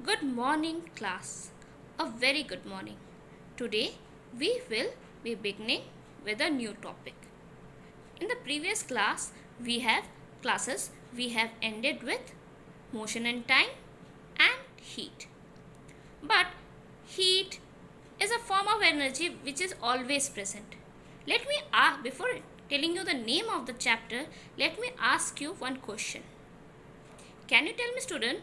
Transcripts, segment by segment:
Good morning, class. A very good morning. Today we will be beginning with a new topic. In the previous classes we have ended with motion and time and heat. But heat is a form of energy which is always present. Let me ask, before telling you the name of the chapter, let me ask you one question. Can you tell me, student,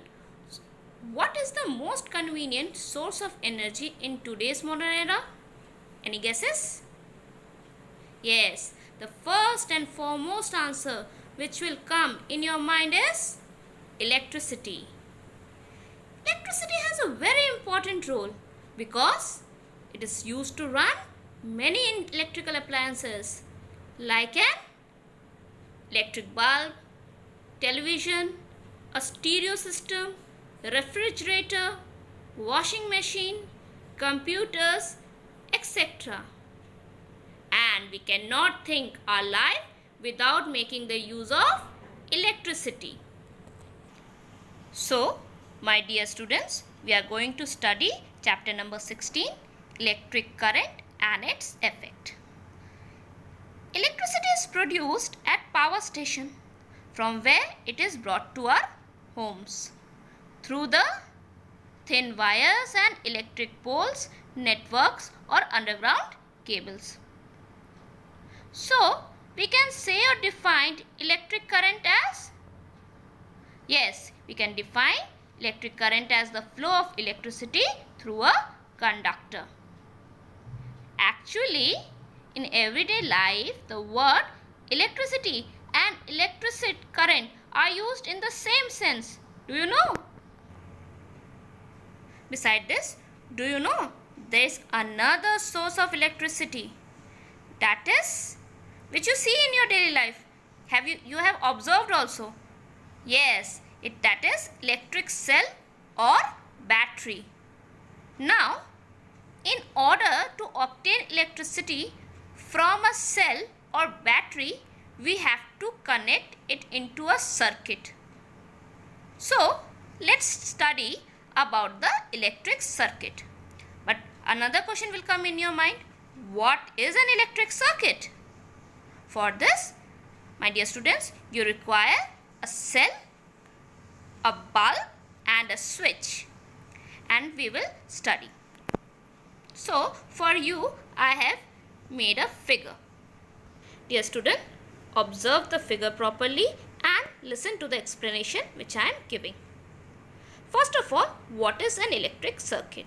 what is the most convenient source of energy in today's modern era? Any guesses? Yes, the first and foremost answer which will come in your mind is electricity. Electricity has a very important role because it is used to run many electrical appliances like an electric bulb, television, a stereo system, refrigerator, washing machine, computers, etc. And we cannot think our life without making the use of electricity. So, my dear students, we are going to study chapter number 16, electric current and its effect. Electricity is produced at power station from where it is brought to our homes through the thin wires and electric poles, networks or underground cables. So, we can say or define electric current as? Yes, we can define electric current as the flow of electricity through a conductor. Actually, in everyday life, the word electricity and electric current are used in the same sense. Do you know? Beside this, do you know there is another source of electricity, that is which you see in your daily life? You have observed also? Yes, that is electric cell or battery. Now, in order to obtain electricity from a cell or battery, we have to connect it into a circuit. So, let's study about the electric circuit. But another question will come in your mind. What is an electric circuit? For this, my dear students, you require a cell, a bulb and a switch, and we will study. So, for you, I have made a figure. Dear student, observe the figure properly and listen to the explanation which I am giving. First of all, what is an electric circuit?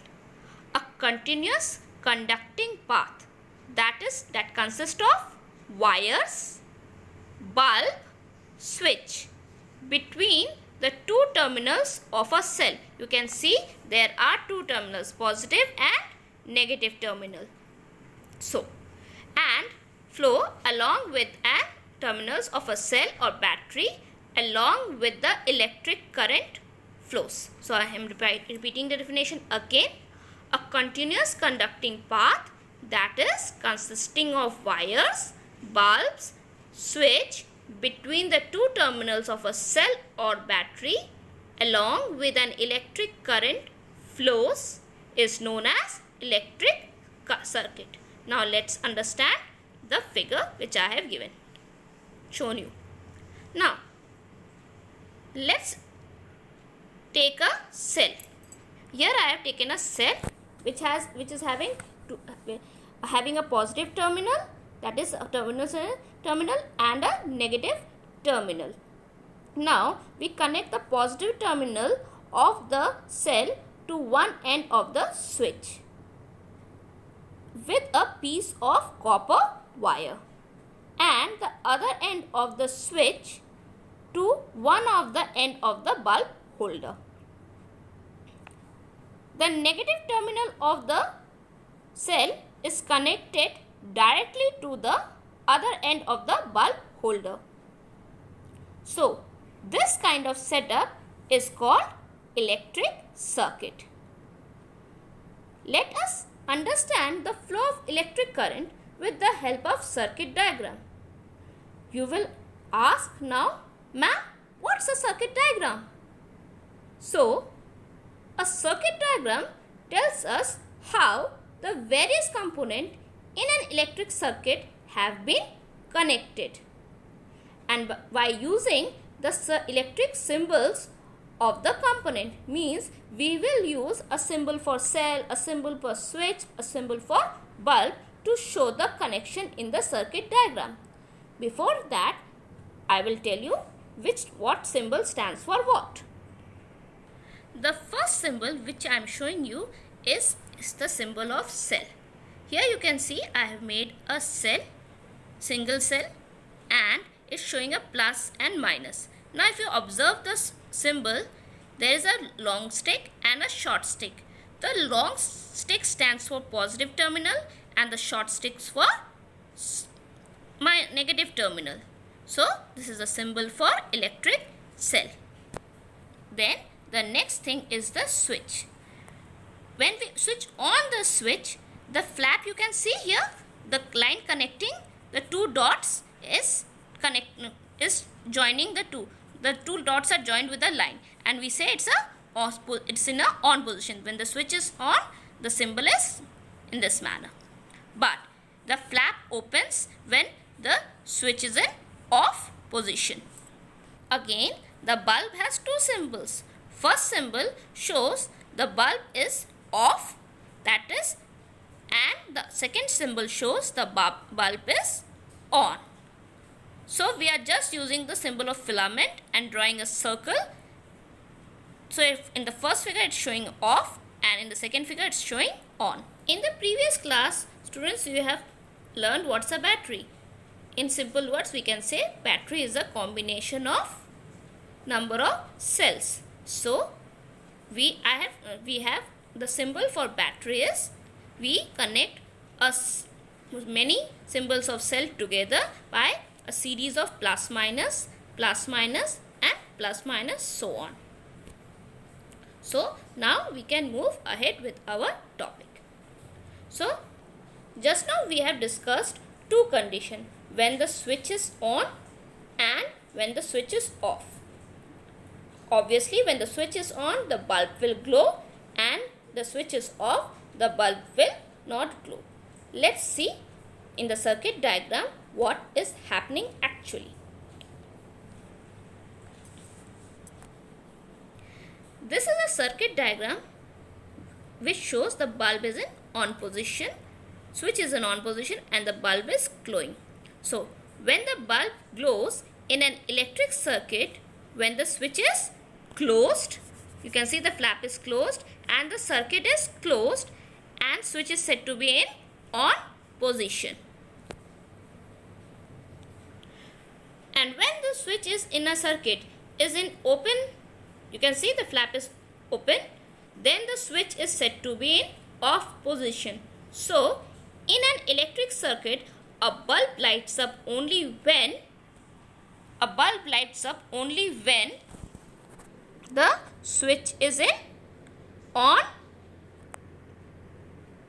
A continuous conducting path that consists of wires, bulb, switch between the two terminals of a cell. You can see there are two terminals, positive and negative terminal. So, and flow along with an terminals of a cell or battery along with the electric current flows. So, I am repeating the definition again. A continuous conducting path that is consisting of wires, bulbs, switch between the two terminals of a cell or battery along with an electric current flows is known as electric circuit. Now, let's understand the figure which I have shown you. Now, let's take a cell. Here I have taken a cell which is having a positive terminal, that is a terminal and a negative terminal. Now we connect the positive terminal of the cell to one end of the switch with a piece of copper wire and the other end of the switch to one of the end of the bulb holder. The negative terminal of the cell is connected directly to the other end of the bulb holder. So, this kind of setup is called electric circuit. Let us understand the flow of electric current with the help of circuit diagram. You will ask now, ma'am, what's a circuit diagram? So, A circuit diagram tells us how the various components in an electric circuit have been connected. And by using the electric symbols of the component, means we will use a symbol for cell, a symbol for switch, a symbol for bulb to show the connection in the circuit diagram. Before that, I will tell you what symbol stands for what. The first symbol which I am showing you is the symbol of cell. Here you can see I have made a cell, single cell, and it's showing a plus and minus. Now if you observe this symbol, there is a long stick and a short stick. The long stick stands for positive terminal and the short sticks for my negative terminal. So this is a symbol for electric cell. Then the next thing is the switch. When we switch on the switch, the flap you can see here, the line connecting the two dots is joining the two. The two dots are joined with a line, and we say it's in a on position. When the switch is on, the symbol is in this manner. But the flap opens when the switch is in off position. Again, the bulb has two symbols. First symbol shows the bulb is off, that is, and the second symbol shows the bulb is on. So we are just using the symbol of filament and drawing a circle. So if in the first figure it's showing off and in the second figure it's showing on. In the previous class, students, you have learned what's a battery. In simple words, we can say battery is a combination of number of cells. So we have the symbol for battery is we connect many symbols of cell together by a series of plus minus and plus minus, so on. So now we can move ahead with our topic. So just now we have discussed two conditions, when the switch is on and when the switch is off. Obviously, when the switch is on, the bulb will glow, and the switch is off, the bulb will not glow. Let's see in the circuit diagram what is happening actually. This is a circuit diagram which shows the bulb is in on position, switch is in on position, and the bulb is glowing. So when the bulb glows in an electric circuit, when the switch is closed, you can see the flap is closed and the circuit is closed and switch is said to be in on position. And when the switch is in a circuit is in open, you can see the flap is open, then the switch is said to be in off position. So in an electric circuit, a bulb lights up only when the switch is in on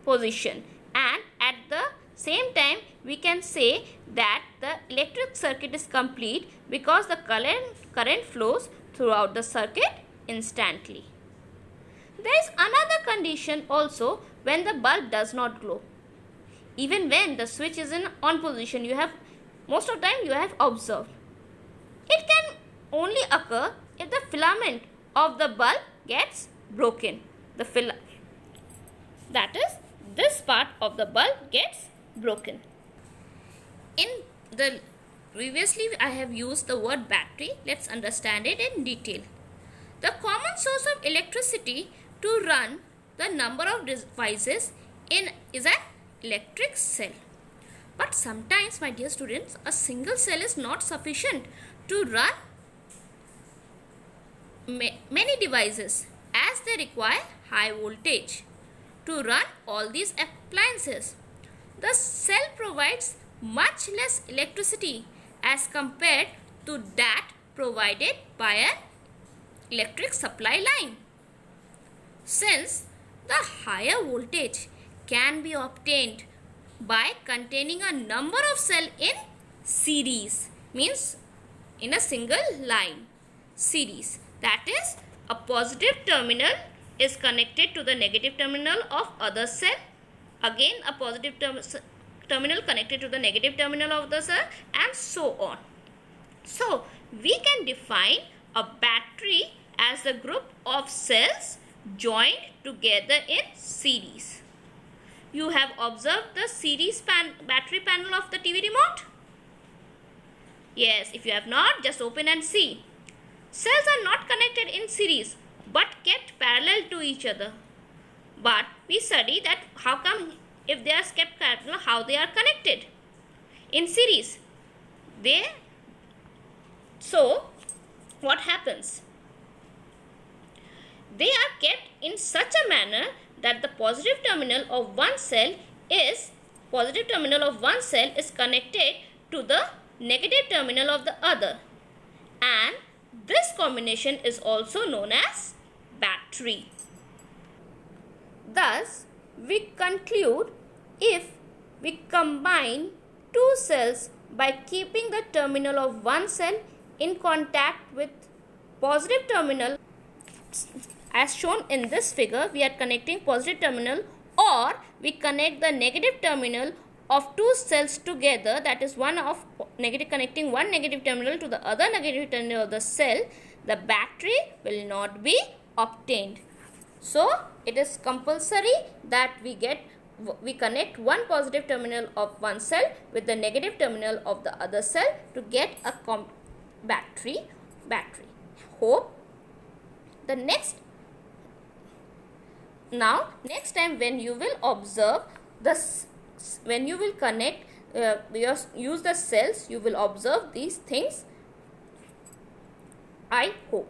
position, and at the same time we can say that the electric circuit is complete because the current flows throughout the circuit instantly. There is another condition also when the bulb does not glow. Even when the switch is in on position, most of the time you have observed. It can only occur if the filament of the bulb gets broken. That is, this part of the bulb gets broken. Previously I have used the word battery. Let's understand it in detail. The common source of electricity to run the number of devices is an electric cell. But sometimes, my dear students, a single cell is not sufficient to run many devices, as they require high voltage to run all these appliances. The cell provides much less electricity as compared to that provided by an electric supply line. Since the higher voltage can be obtained by containing a number of cells in series, means in a single line, series, that is, a positive terminal is connected to the negative terminal of other cell. Again, a positive terminal connected to the negative terminal of the cell, and so on. So, we can define a battery as a group of cells joined together in series. You have observed the series battery panel of the TV remote? Yes, if you have not, just open and see. Cells are not connected in series but kept parallel to each other. But we study that how come if they are kept parallel, how they are connected in series. So what happens? They are kept in such a manner that the positive terminal of one cell is connected to the negative terminal of the other, and this combination is also known as battery. Thus, we conclude if we combine two cells by keeping the terminal of one cell in contact with positive terminal, as shown in this figure, we are connecting positive terminal, or we connect the negative terminal of two cells together, that is connecting one negative terminal to the other negative terminal of the cell, the battery will not be obtained. So it is compulsory that we connect one positive terminal of one cell with the negative terminal of the other cell to get a battery. Hope the next time when you will observe this, when you will connect use the cells, you will observe these things. I hope.